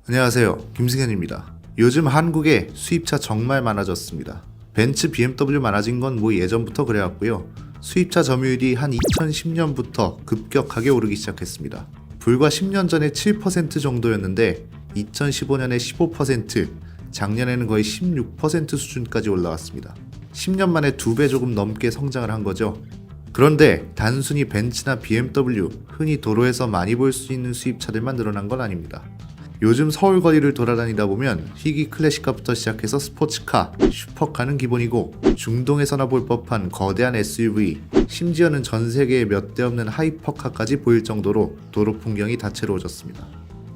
안녕하세요, 김승현입니다. 요즘 한국에 수입차 정말 많아졌습니다. 벤츠, BMW 많아진 건 뭐 예전부터 그래왔고요. 수입차 점유율이 한 2010년부터 급격하게 오르기 시작했습니다. 불과 10년 전에 7% 정도였는데 2015년에 15%, 작년에는 거의 16% 수준까지 올라왔습니다. 10년 만에 2배 조금 넘게 성장을 한 거죠. 그런데 단순히 벤츠나 BMW, 흔히 도로에서 많이 볼 수 있는 수입차들만 늘어난 건 아닙니다. 요즘 서울 거리를 돌아다니다 보면 희귀 클래식카부터 시작해서 스포츠카, 슈퍼카는 기본이고 중동에서나 볼 법한 거대한 SUV, 심지어는 전 세계에 몇 대 없는 하이퍼카까지 보일 정도로 도로 풍경이 다채로워졌습니다.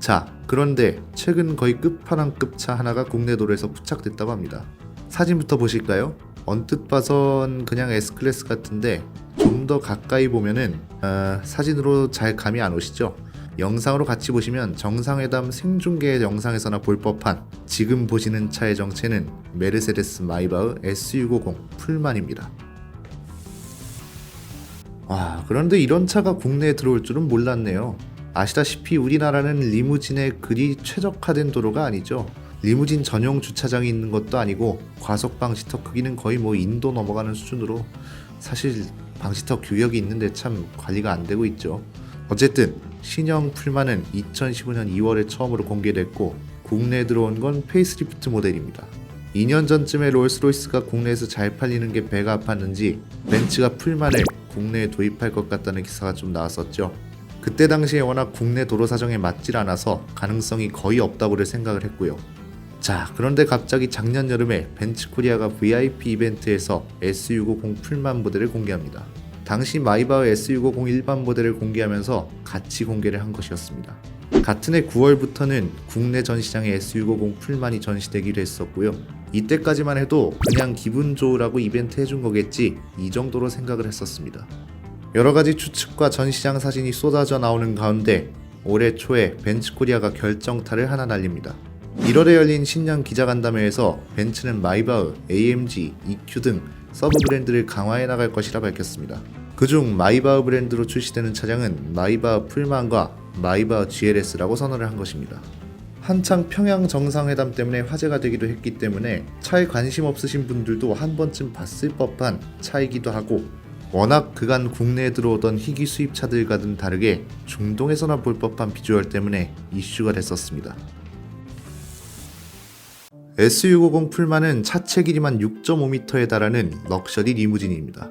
자, 그런데 최근 거의 끝판왕급 차 하나가 국내 도로에서 부착됐다고 합니다. 사진부터 보실까요? 언뜻 봐선 그냥 S클래스 같은데 좀 더 가까이 보면은 사진으로 잘 감이 안 오시죠? 영상으로 같이 보시면 정상회담 생중계 영상에서나 볼 법한 지금 보시는 차의 정체는 메르세데스 마이바흐 S650 풀만입니다. 그런데 이런 차가 국내에 들어올 줄은 몰랐네요. 아시다시피 우리나라는 리무진에 그리 최적화된 도로가 아니죠. 리무진 전용 주차장이 있는 것도 아니고 과속 방지턱 크기는 거의 인도 넘어가는 수준으로 사실 방지턱 규격이 있는데 참 관리가 안 되고 있죠. 어쨌든 신형 풀만은 2015년 2월에 처음으로 공개됐고 국내에 들어온 건 페이스리프트 모델입니다. 2년 전쯤에 롤스로이스가 국내에서 잘 팔리는 게 배가 아팠는지 벤츠가 풀만을 국내에 도입할 것 같다는 기사가 좀 나왔었죠. 그때 당시에 워낙 국내 도로 사정에 맞질 않아서 가능성이 거의 없다고 생각을 했고요. 자, 그런데 갑자기 작년 여름에 벤츠 코리아가 VIP 이벤트에서 S650 풀만 모델을 공개합니다. 당시 마이바흐 S650 일반 모델을 공개하면서 같이 공개를 한 것이었습니다. 같은 해 9월부터는 국내 전시장에 S650 풀만이 전시되기로 했었고요. 이때까지만 해도 그냥 기분 좋으라고 이벤트 해준 거겠지, 이 정도로 생각을 했었습니다. 여러가지 추측과 전시장 사진이 쏟아져 나오는 가운데 올해 초에 벤츠 코리아가 결정타를 하나 날립니다. 1월에 열린 신년 기자간담회에서 벤츠는 마이바흐, AMG, EQ 등 서브 브랜드를 강화해 나갈 것이라 밝혔습니다. 그중 마이바흐 브랜드로 출시되는 차량은 마이바흐 풀만과 마이바흐 GLS라고 선언을 한 것입니다. 한창 평양 정상회담 때문에 화제가 되기도 했기 때문에 차에 관심 없으신 분들도 한 번쯤 봤을 법한 차이기도 하고, 워낙 그간 국내에 들어오던 희귀 수입차들과는 다르게 중동에서나 볼 법한 비주얼 때문에 이슈가 됐었습니다. S650 풀만은 차체 길이만 6.5m에 달하는 럭셔리 리무진입니다.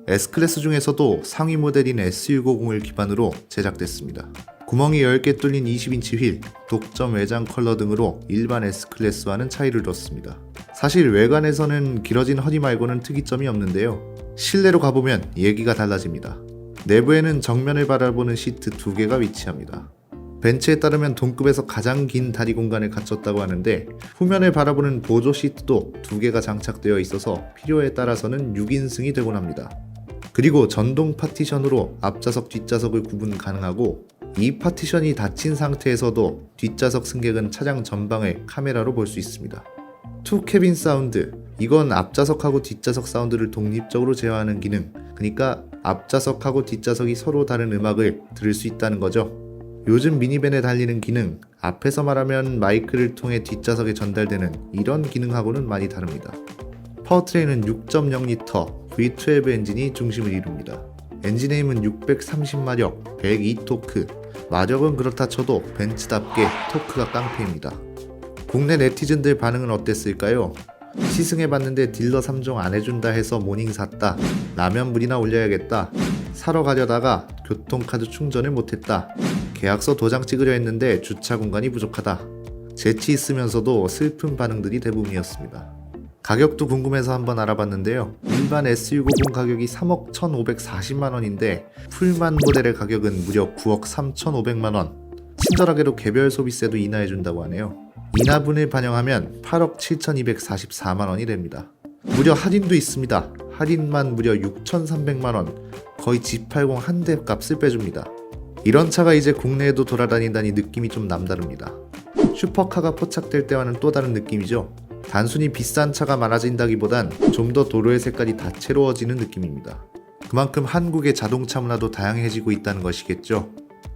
S클래스 중에서도 상위 모델인 S650을 기반으로 제작됐습니다. 구멍이 10개 뚫린 20인치 휠, 독점 외장 컬러 등으로 일반 S클래스와는 차이를 뒀습니다. 사실 외관에서는 길어진 허리 말고는 특이점이 없는데요. 실내로 가보면 얘기가 달라집니다. 내부에는 정면을 바라보는 시트 2개가 위치합니다. 벤츠에 따르면 동급에서 가장 긴 다리 공간을 갖췄다고 하는데 후면을 바라보는 보조 시트도 2개가 장착되어 있어서 필요에 따라서는 6인승이 되곤 합니다. 그리고 전동 파티션으로 앞좌석 뒷좌석을 구분 가능하고, 이 파티션이 닫힌 상태에서도 뒷좌석 승객은 차량 전방을 카메라로 볼 수 있습니다. 투 캐빈 사운드, 이건 앞좌석하고 뒷좌석 사운드를 독립적으로 제어하는 기능, 그러니까 앞좌석하고 뒷좌석이 서로 다른 음악을 들을 수 있다는 거죠. 요즘 미니밴에 달리는 기능, 앞에서 말하면 마이크를 통해 뒷좌석에 전달되는 이런 기능하고는 많이 다릅니다. 파워트레인은 6.0L V12 엔진이 중심을 이룹니다. 엔진의 힘은 630마력, 102토크, 마력은 그렇다 쳐도 벤츠답게 토크가 깡패입니다. 국내 네티즌들 반응은 어땠을까요? 시승해봤는데 딜러 3종 안 해준다 해서 모닝 샀다, 라면물이나 올려야겠다, 사러 가려다가 교통카드 충전을 못했다, 계약서 도장 찍으려 했는데 주차 공간이 부족하다, 재치 있으면서도 슬픈 반응들이 대부분이었습니다. 가격도 궁금해서 한번 알아봤는데요. 일반 S650 가격이 3억 1,540만원인데 풀만 모델의 가격은 무려 9억 3,500만원. 친절하게도 개별 소비세도 인하해준다고 하네요. 인하분을 반영하면 8억 7,244만원이 됩니다. 무려 할인도 있습니다. 할인만 무려 6,300만원, 거의 G80 한 대 값을 빼줍니다. 이런 차가 이제 국내에도 돌아다닌다니 느낌이 좀 남다릅니다. 슈퍼카가 포착될 때와는 또 다른 느낌이죠. 단순히 비싼 차가 많아진다기보단 좀 더 도로의 색깔이 다채로워지는 느낌입니다. 그만큼 한국의 자동차 문화도 다양해지고 있다는 것이겠죠.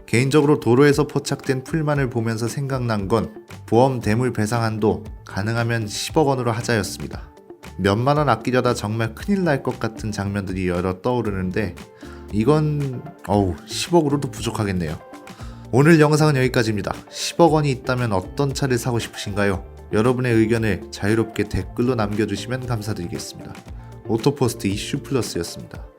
개인적으로 도로에서 포착된 풀만을 보면서 생각난 건 보험 대물 배상 한도 가능하면 10억 원으로 하자였습니다. 몇만 원 아끼려다 정말 큰일 날 것 같은 장면들이 여러 떠오르는데 이건 10억으로도 부족하겠네요. 오늘 영상은 여기까지입니다. 10억 원이 있다면 어떤 차를 사고 싶으신가요? 여러분의 의견을 자유롭게 댓글로 남겨주시면 감사드리겠습니다. 오토포스트 이슈 플러스였습니다.